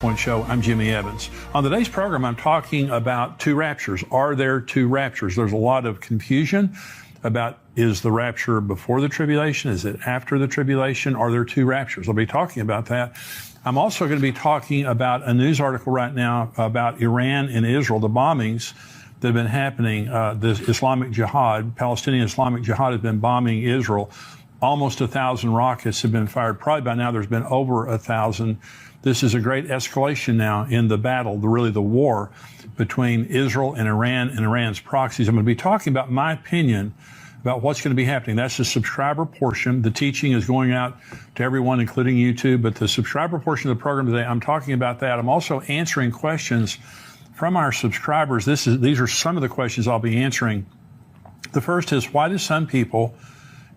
Point Show. I'm Jimmy Evans. On today's program, I'm talking about two raptures. Are there two raptures? There's a lot of confusion about, is the rapture before the tribulation? Is it after the tribulation? Are there two raptures? I'll be talking about that. I'm also going to be talking about a news article right now about Iran and Israel, the bombings that have been happening. The Islamic Jihad, Palestinian Islamic Jihad, has been bombing Israel. Almost 1,000 rockets have been fired. Probably by now there's been over 1,000. This is a great escalation now in the battle, really the war between Israel and Iran's proxies. I'm going to be talking about my opinion about what's going to be happening. That's the subscriber portion. The teaching is going out to everyone, including YouTube, but the subscriber portion of the program today, I'm talking about that. I'm also answering questions from our subscribers. These are some of the questions I'll be answering. The first is, why do some people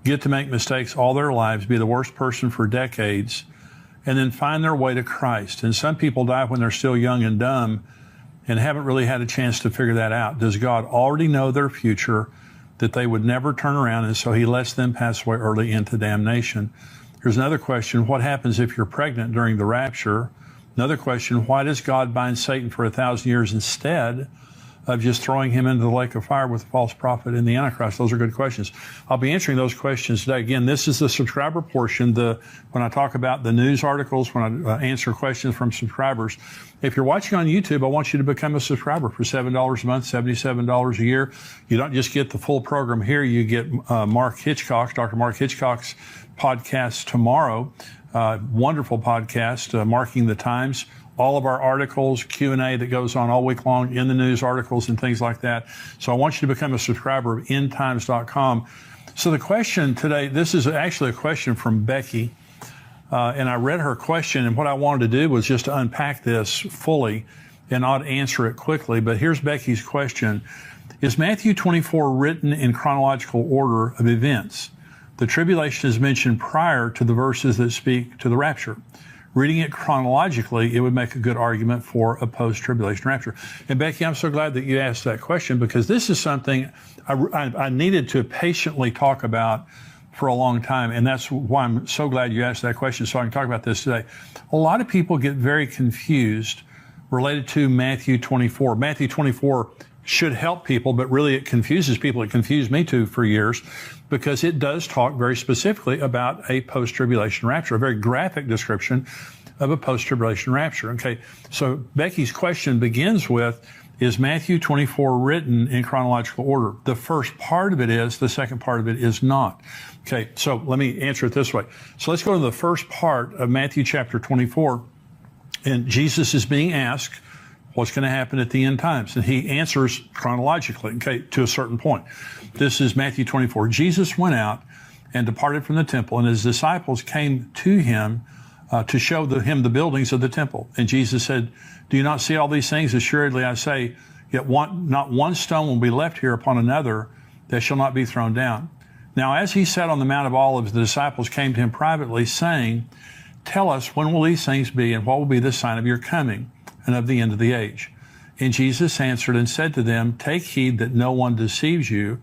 get to make mistakes all their lives, be the worst person for decades, and then find their way to Christ? And some people die when they're still young and dumb and haven't really had a chance to figure that out. Does God already know their future, that they would never turn around, and so he lets them pass away early into damnation? Here's another question. What happens if you're pregnant during the rapture? Another question. Why does God bind Satan for 1,000 years instead of just throwing him into the lake of fire with the false prophet and the Antichrist? Those are good questions. I'll be answering those questions today. Again, this is the subscriber portion. When I talk about the news articles, when I answer questions from subscribers. If you're watching on YouTube, I want you to become a subscriber for $7 a month, $77 a year. You don't just get the full program here. You get Dr. Mark Hitchcock's podcast tomorrow. Wonderful podcast, Marking the Times. All of our articles, Q&A that goes on all week long in the news articles and things like that. So I want you to become a subscriber of endtimes.com. So the question today, this is actually a question from Becky. And I read her question, and what I wanted to do was just to unpack this fully and not answer it quickly. But here's Becky's question. Is Matthew 24 written in chronological order of events? The tribulation is mentioned prior to the verses that speak to the rapture. Reading it chronologically, it would make a good argument for a post-tribulation rapture. And Becky, I'm so glad that you asked that question, because this is something I needed to patiently talk about for a long time. And that's why I'm so glad you asked that question, so I can talk about this today. A lot of people get very confused related to Matthew 24. Matthew 24 should help people, but really it confuses people. It confused me too for years, because it does talk very specifically about a post-tribulation rapture, a very graphic description of a post-tribulation rapture. Okay, so Becky's question begins with, is Matthew 24 written in chronological order? The first part of it is, the second part of it is not. Okay, so let me answer it this way. So let's go to the first part of Matthew chapter 24, and Jesus is being asked, what's going to happen at the end times? And he answers chronologically, okay, to a certain point. This is Matthew 24. Jesus went out and departed from the temple, and his disciples came to him to show him the buildings of the temple. And Jesus said, do you not see all these things? Assuredly, I say, yet not one stone will be left here upon another that shall not be thrown down. Now, as he sat on the Mount of Olives, the disciples came to him privately, saying, tell us, when will these things be, and what will be the sign of your coming and of the end of the age? And Jesus answered and said to them, take heed that no one deceives you,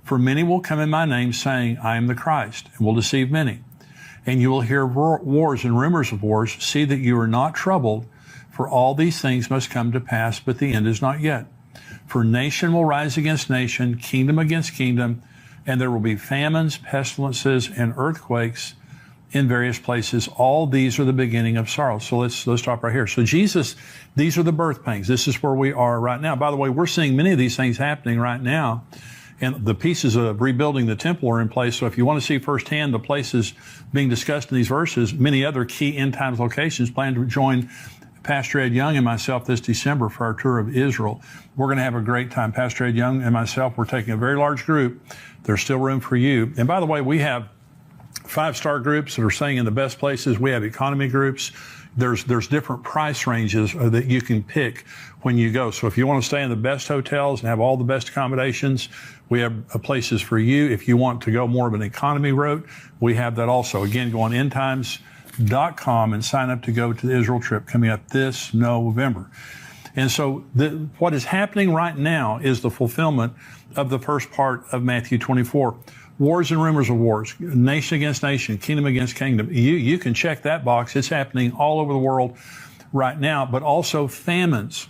for many will come in my name, saying, I am the Christ, and will deceive many. And you will hear wars and rumors of wars. See that you are not troubled, for all these things must come to pass, but the end is not yet. For nation will rise against nation, kingdom against kingdom, and there will be famines, pestilences, and earthquakes in various places. All these are the beginning of sorrow. So let's stop right here. So Jesus, these are the birth pangs. This is where we are right now. By the way, we're seeing many of these things happening right now, and the pieces of rebuilding the temple are in place. So if you want to see firsthand the places being discussed in these verses, many other key end times locations, plan to join Pastor Ed Young and myself this December for our tour of Israel. We're going to have a great time. Pastor Ed Young and myself, we're taking a very large group. There's still room for you. And by the way, we have 5-star groups that are staying in the best places. We have economy groups. There's different price ranges that you can pick when you go. So if you want to stay in the best hotels and have all the best accommodations, we have places for you. If you want to go more of an economy route, we have that also. Again, go on endtimes.com and sign up to go to the Israel trip coming up this November. And so what is happening right now is the fulfillment of the first part of Matthew 24. Wars and rumors of wars, nation against nation, kingdom against kingdom. You can check that box. It's happening all over the world right now, but also famines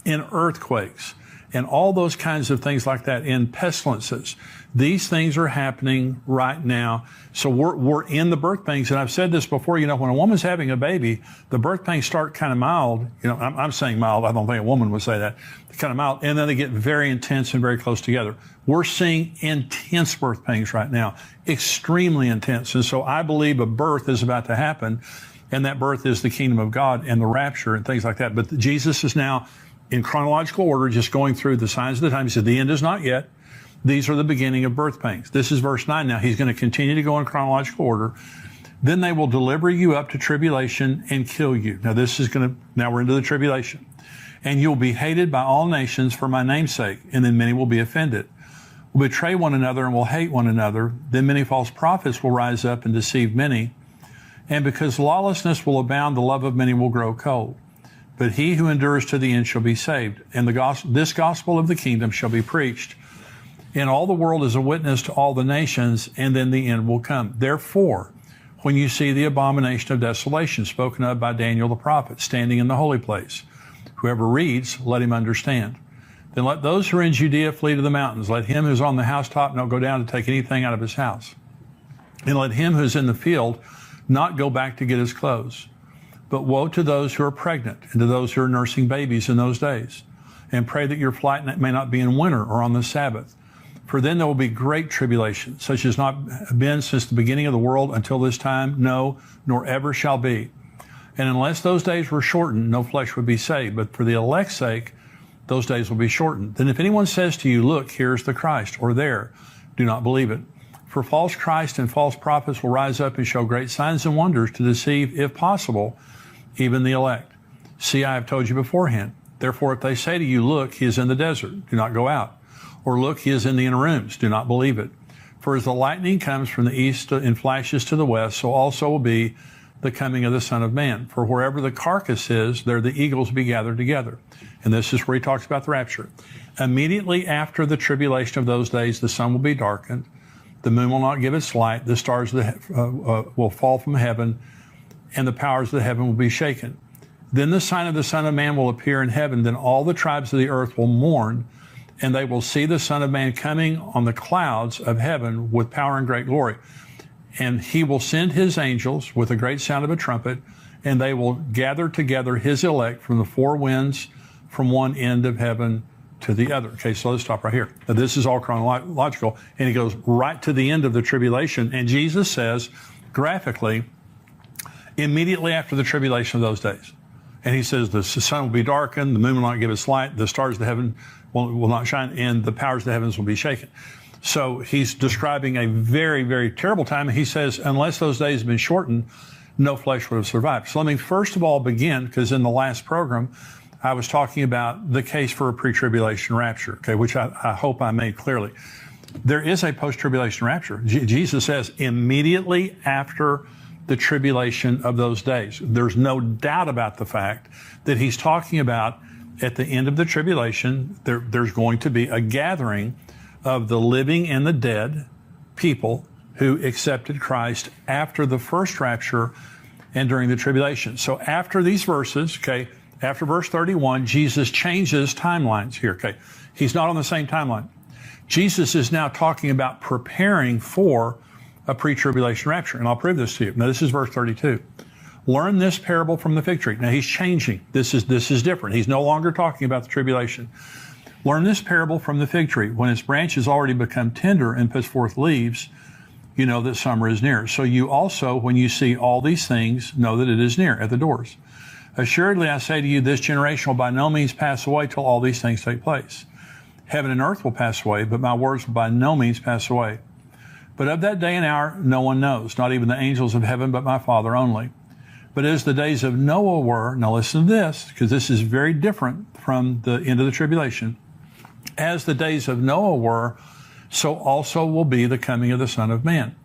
and earthquakes and all those kinds of things like that, in pestilences. These things are happening right now. So we're in the birth pains. And I've said this before, when a woman's having a baby, the birth pains start kind of mild. I'm saying mild. I don't think a woman would say that. Kind of mild. And then they get very intense and very close together. We're seeing intense birth pains right now, extremely intense. And so I believe a birth is about to happen. And that birth is the kingdom of God and the rapture and things like that. But Jesus is now, in chronological order, just going through the signs of the time. He said, the end is not yet. These are the beginning of birth pains. This is verse 9 now. He's going to continue to go in chronological order. Then they will deliver you up to tribulation and kill you. Now we're into the tribulation. And you'll be hated by all nations for my name's sake. And then many will be offended. Will betray one another and will hate one another. Then many false prophets will rise up and deceive many. And because lawlessness will abound, the love of many will grow cold. But he who endures to the end shall be saved. And this gospel of the kingdom shall be preached in all the world as a witness to all the nations, and then the end will come. Therefore, when you see the abomination of desolation spoken of by Daniel the prophet standing in the holy place, whoever reads, let him understand. Then let those who are in Judea flee to the mountains. Let him who's on the housetop not go down to take anything out of his house. And let him who's in the field not go back to get his clothes. But woe to those who are pregnant and to those who are nursing babies in those days. And pray that your flight may not be in winter or on the Sabbath. For then there will be great tribulation, such as not been since the beginning of the world until this time, no, nor ever shall be. And unless those days were shortened, no flesh would be saved. But for the elect's sake, those days will be shortened. Then if anyone says to you, look, here's the Christ, or there, do not believe it. For false Christ and false prophets will rise up and show great signs and wonders to deceive, if possible, even the elect. See, I have told you beforehand. Therefore, if they say to you, look, he is in the desert, do not go out. Or look, he is in the inner rooms, do not believe it. For as the lightning comes from the east and flashes to the west, so also will be the coming of the Son of Man. For wherever the carcass is, there the eagles will be gathered together. And this is where he talks about the rapture. Immediately after the tribulation of those days, the sun will be darkened, the moon will not give its light, the stars will fall from heaven, and the powers of the heaven will be shaken. Then the sign of the Son of Man will appear in heaven. Then all the tribes of the earth will mourn, and they will see the Son of Man coming on the clouds of heaven with power and great glory. And he will send his angels with a great sound of a trumpet, and they will gather together his elect from the four winds, from one end of heaven to the other. Okay, so let's stop right here. Now, this is all chronological, and he goes right to the end of the tribulation. And Jesus says, graphically, immediately after the tribulation of those days. And he says the sun will be darkened, the moon will not give its light, the stars of the heaven will not shine, and the powers of the heavens will be shaken. So he's describing a very, very terrible time. And he says, unless those days have been shortened, no flesh would have survived. So let me first of all begin, because in the last program, I was talking about the case for a pre-tribulation rapture, okay, which I hope I made clearly. There is a post-tribulation rapture. Jesus says immediately after the tribulation of those days. There's no doubt about the fact that he's talking about at the end of the tribulation, there's going to be a gathering of the living and the dead people who accepted Christ after the first rapture and during the tribulation. So after these verses, okay, after verse 31, Jesus changes timelines here, okay? He's not on the same timeline. Jesus is now talking about preparing for a pre-tribulation rapture. And I'll prove this to you. Now, this is verse 32. Learn this parable from the fig tree. Now, he's changing. This is different. He's no longer talking about the tribulation. Learn this parable from the fig tree. When its branch has already become tender and puts forth leaves, you know that summer is near. So you also, when you see all these things, know that it is near at the doors. Assuredly, I say to you, this generation will by no means pass away till all these things take place. Heaven and earth will pass away, but my words will by no means pass away. But of that day and hour, no one knows, not even the angels of heaven, but my Father only. But as the days of Noah were, now listen to this, because this is very different from the end of the tribulation. As the days of Noah were, so also will be the coming of the Son of Man.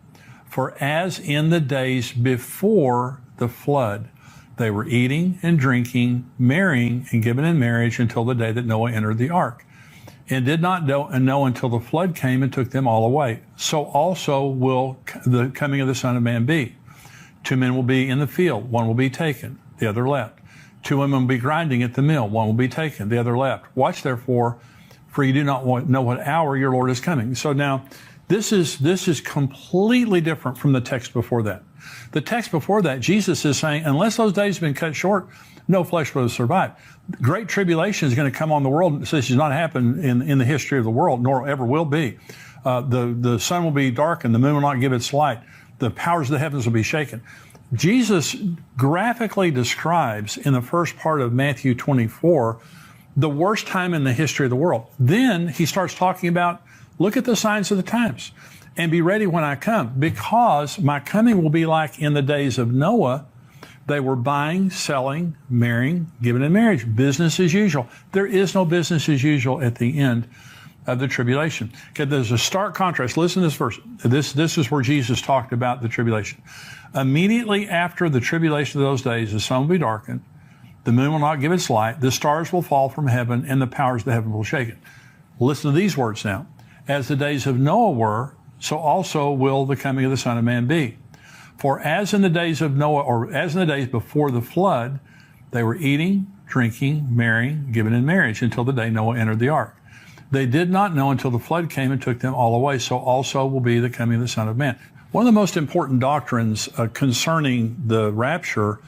For as in the days before the flood, they were eating and drinking, marrying and given in marriage until the day that Noah entered the ark, and did not know until the flood came and took them all away. So also will the coming of the Son of Man be. 2 men will be in the field, one will be taken, the other left. Two women will be grinding at the mill. One will be taken, the other left. Watch therefore, for you do not know what hour your Lord is coming. So now, this is completely different from the text before that. The text before that, Jesus is saying, unless those days have been cut short, no flesh will survive. Great tribulation is going to come on the world. This has not happened in the history of the world, nor ever will be. The sun will be darkened, the moon will not give its light. The powers of the heavens will be shaken. Jesus graphically describes in the first part of Matthew 24 the worst time in the history of the world. Then he starts talking about, look at the signs of the times and be ready when I come, because my coming will be like in the days of Noah. They were buying, selling, marrying, giving in marriage. Business as usual. There is no business as usual at the end of the tribulation. Okay, there's a stark contrast. Listen to this verse. This is where Jesus talked about the tribulation. Immediately after the tribulation of those days, the sun will be darkened, the moon will not give its light, the stars will fall from heaven, and the powers of the heaven will shake it. Listen to these words now. As the days of Noah were, so also will the coming of the Son of Man be. For as in the days of Noah, or as in the days before the flood, they were eating, drinking, marrying, giving in marriage, until the day Noah entered the ark. They did not know until the flood came and took them all away. So also will be the coming of the Son of Man. One of the most important doctrines concerning the rapture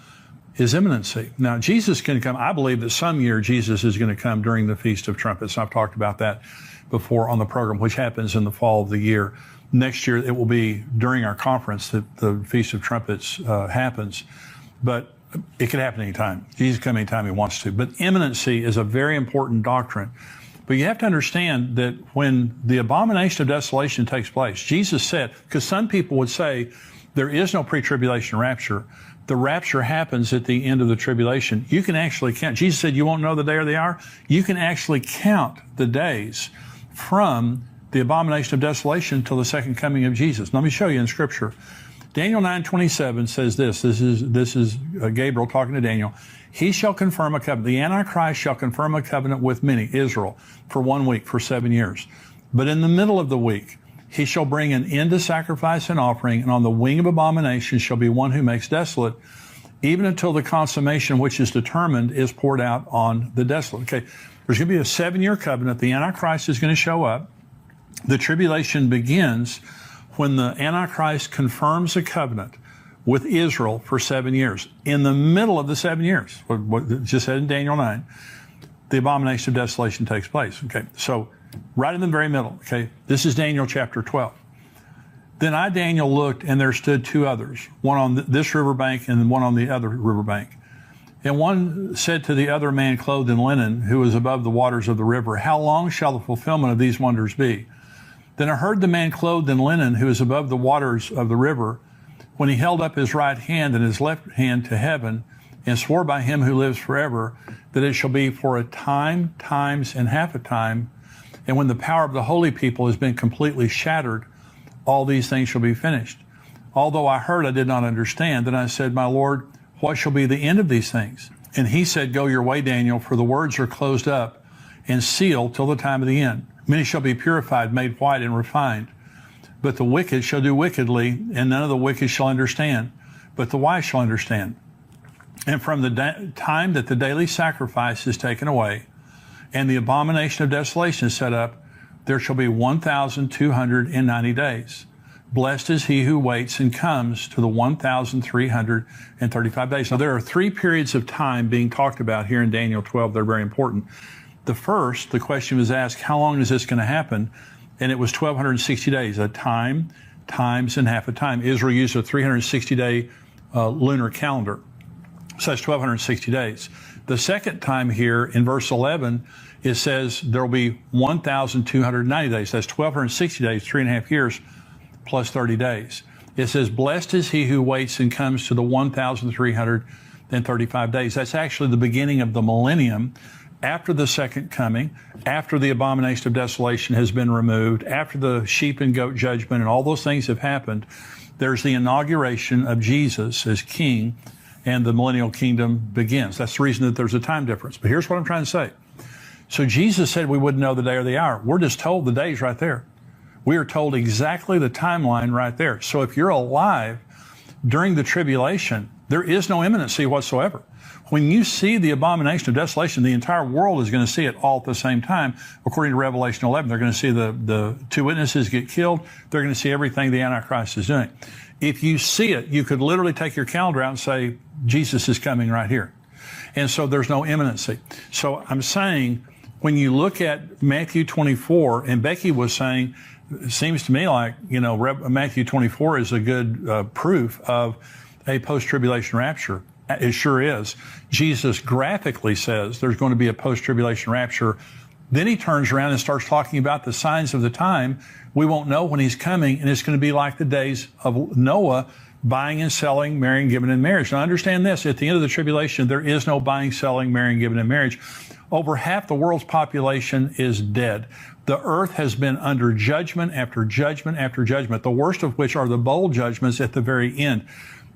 is imminency. Now, Jesus can come. I believe that some year Jesus is going to come during the Feast of Trumpets. I've talked about that before on the program, which happens in the fall of the year. Next year, it will be during our conference that the Feast of Trumpets happens. But it could happen anytime. Jesus can come anytime he wants to. But imminency is a very important doctrine. But you have to understand that when the abomination of desolation takes place, Jesus said, because some people would say there is no pre-tribulation rapture. The rapture happens at the end of the tribulation. You can actually count. Jesus said you won't know the day or the hour. You can actually count the days from the abomination of desolation until the second coming of Jesus. Let me show you in Scripture. Daniel 9:27 says this. This is Gabriel talking to Daniel. He shall confirm a covenant. The Antichrist shall confirm a covenant with many, Israel, for 1 week, for 7 years. But in the middle of the week, he shall bring an end to sacrifice and offering, and on the wing of abomination shall be one who makes desolate, even until the consummation which is determined is poured out on the desolate. Okay, there's going to be a 7-year covenant. The Antichrist is going to show up. The tribulation begins when the Antichrist confirms a covenant with Israel for 7 years. In the middle of the 7 years, what it just said in Daniel 9, the abomination of desolation takes place. Okay, so right in the very middle. Okay, this is Daniel chapter 12. Then I, Daniel, looked, and there stood 2 others, one on this riverbank and one on the other riverbank. And one said to the other man clothed in linen, who was above the waters of the river, how long shall the fulfillment of these wonders be? Then I heard the man clothed in linen, who is above the waters of the river, when he held up his right hand and his left hand to heaven, and swore by him who lives forever, that it shall be for a time, times, and half a time, and when the power of the holy people has been completely shattered, all these things shall be finished. Although I heard, I did not understand. Then I said, my Lord, what shall be the end of these things? And he said, go your way, Daniel, for the words are closed up and sealed till the time of the end. Many shall be purified, made white, and refined. But the wicked shall do wickedly, and none of the wicked shall understand, but the wise shall understand. And from the time that the daily sacrifice is taken away, and the abomination of desolation is set up, there shall be 1,290 days. Blessed is he who waits and comes to the 1,335 days. Now, there are 3 periods of time being talked about here in Daniel 12. They're very important. The first, the question was asked, how long is this going to happen? And it was 1,260 days, a time, times, and half a time. Israel used a 360-day lunar calendar. So that's 1,260 days. The second time here in verse 11, it says there will be 1,290 days. That's 1,260 days, 3.5 years, plus 30 days. It says, blessed is he who waits and comes to the 1,335 days. That's actually the beginning of the millennium, after the second coming, after the abomination of desolation has been removed, after the sheep and goat judgment and all those things have happened. There's the inauguration of Jesus as king, and the millennial kingdom begins. That's the reason that there's a time difference. But here's what I'm trying to say. So Jesus said we wouldn't know the day or the hour. We're just told the day's right there. We are told exactly the timeline right there. So if you're alive during the tribulation, there is no imminency whatsoever. when you see the abomination of desolation, the entire world is going to see it all at the same time. According to Revelation 11, they're going to see the two witnesses get killed. They're going to see everything the Antichrist is doing. If you see it, you could literally take your calendar out and say, Jesus is coming right here. And so there's no imminency. So I'm saying, when you look at Matthew 24, and Becky was saying, it seems to me like, Matthew 24 is a good proof of a post-tribulation rapture. It sure is. Jesus graphically says there's going to be a post-tribulation rapture. Then he turns around and starts talking about the signs of the time. We won't know when he's coming, and it's going to be like the days of Noah, buying and selling, marrying, giving in marriage. Now understand this, at the end of the tribulation, there is no buying, selling, marrying, giving in marriage. Over half the world's population is dead. The earth has been under judgment after judgment after judgment, the worst of which are the bowl judgments at the very end.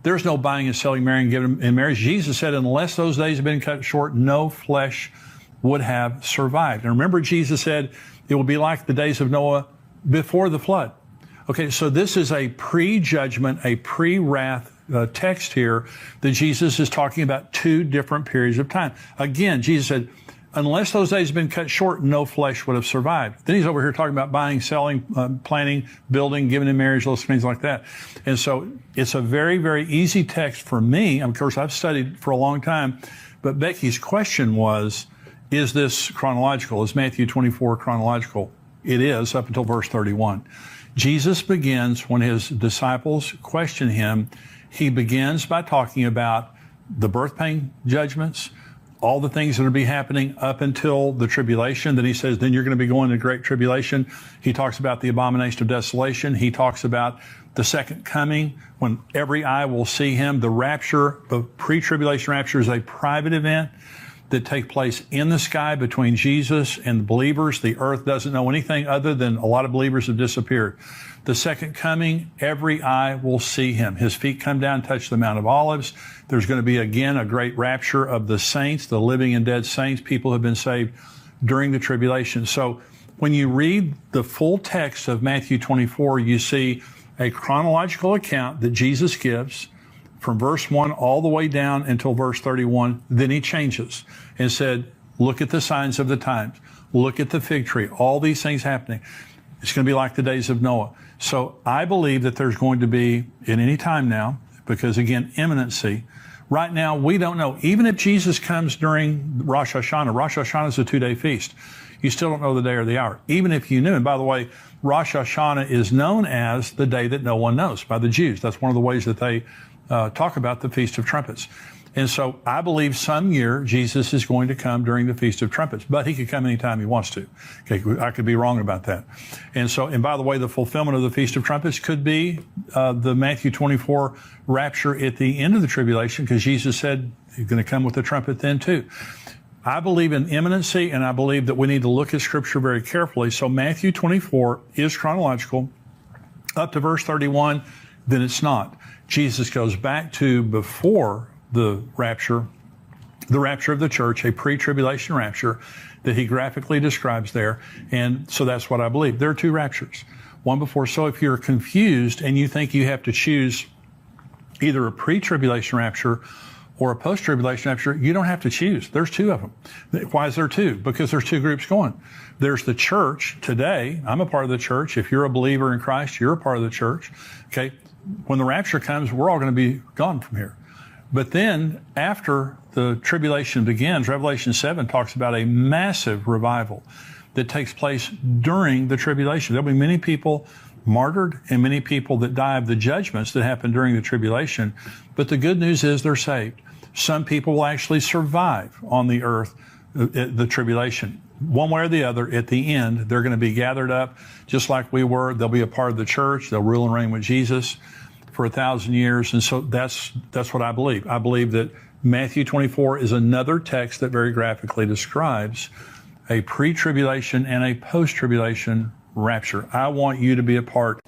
There's no buying and selling, marrying, giving in marriage. Jesus said, unless those days have been cut short, no flesh would have survived. And remember, Jesus said, it will be like the days of Noah before the flood. Okay, so this is a pre-judgment, a pre-wrath text here that Jesus is talking about two different periods of time. Again, Jesus said, unless those days have been cut short, no flesh would have survived. Then he's over here talking about buying, selling, planning, building, giving in marriage, those things like that. And so it's a very, very easy text for me. Of course, I've studied for a long time, but Becky's question was, is this chronological? Is Matthew 24 chronological? It is, up until verse 31. Jesus begins, when his disciples question him, he begins by talking about the birth pain judgments, all the things that will be happening up until the tribulation. Then he says, then you're going to be going to great tribulation. He talks about the abomination of desolation. He talks about the second coming, when every eye will see him. The rapture, the pre-tribulation rapture, is a private event that take place in the sky between Jesus and the believers. The earth doesn't know anything other than a lot of believers have disappeared. The second coming, every eye will see him. His feet come down, touch the Mount of Olives. There's going to be, again, a great rapture of the saints, the living and dead saints. People have been saved during the tribulation. So when you read the full text of Matthew 24, you see a chronological account that Jesus gives from verse 1 all the way down until verse 31. Then he changes and said, look at the signs of the times. Look at the fig tree. All these things happening. It's going to be like the days of Noah. So I believe that there's going to be, in any time now, because again, imminency. Right now, we don't know. Even if Jesus comes during Rosh Hashanah is a 2-day feast. You still don't know the day or the hour. Even if you knew. And by the way, Rosh Hashanah is known as the day that no one knows by the Jews. That's one of the ways that they talk about the Feast of Trumpets. And so I believe some year Jesus is going to come during the Feast of Trumpets, but he could come anytime he wants to. Okay, I could be wrong about that. And so, and by the way, the fulfillment of the Feast of Trumpets could be the Matthew 24 rapture at the end of the tribulation, because Jesus said he's going to come with a trumpet then too. I believe in imminency, and I believe that we need to look at Scripture very carefully. So Matthew 24 is chronological up to verse 31, then it's not. Jesus goes back to before the rapture of the church, a pre-tribulation rapture that he graphically describes there. And so that's what I believe. There are two raptures, one before. So if you're confused and you think you have to choose either a pre-tribulation rapture or a post-tribulation rapture, you don't have to choose. There's two of them. Why is there two? Because there's two groups going. There's the church today. I'm a part of the church. If you're a believer in Christ, you're a part of the church. Okay. When the rapture comes, we're all going to be gone from here. But then after the tribulation begins, Revelation 7 talks about a massive revival that takes place during the tribulation. There'll be many people martyred and many people that die of the judgments that happen during the tribulation. But the good news is they're saved. Some people will actually survive on the earth, the tribulation. One way or the other, at the end, they're going to be gathered up just like we were. They'll be a part of the church. They'll rule and reign with Jesus for 1,000 years. And so that's what I believe. I believe that Matthew 24 is another text that very graphically describes a pre-tribulation and a post-tribulation rapture. I want you to be a part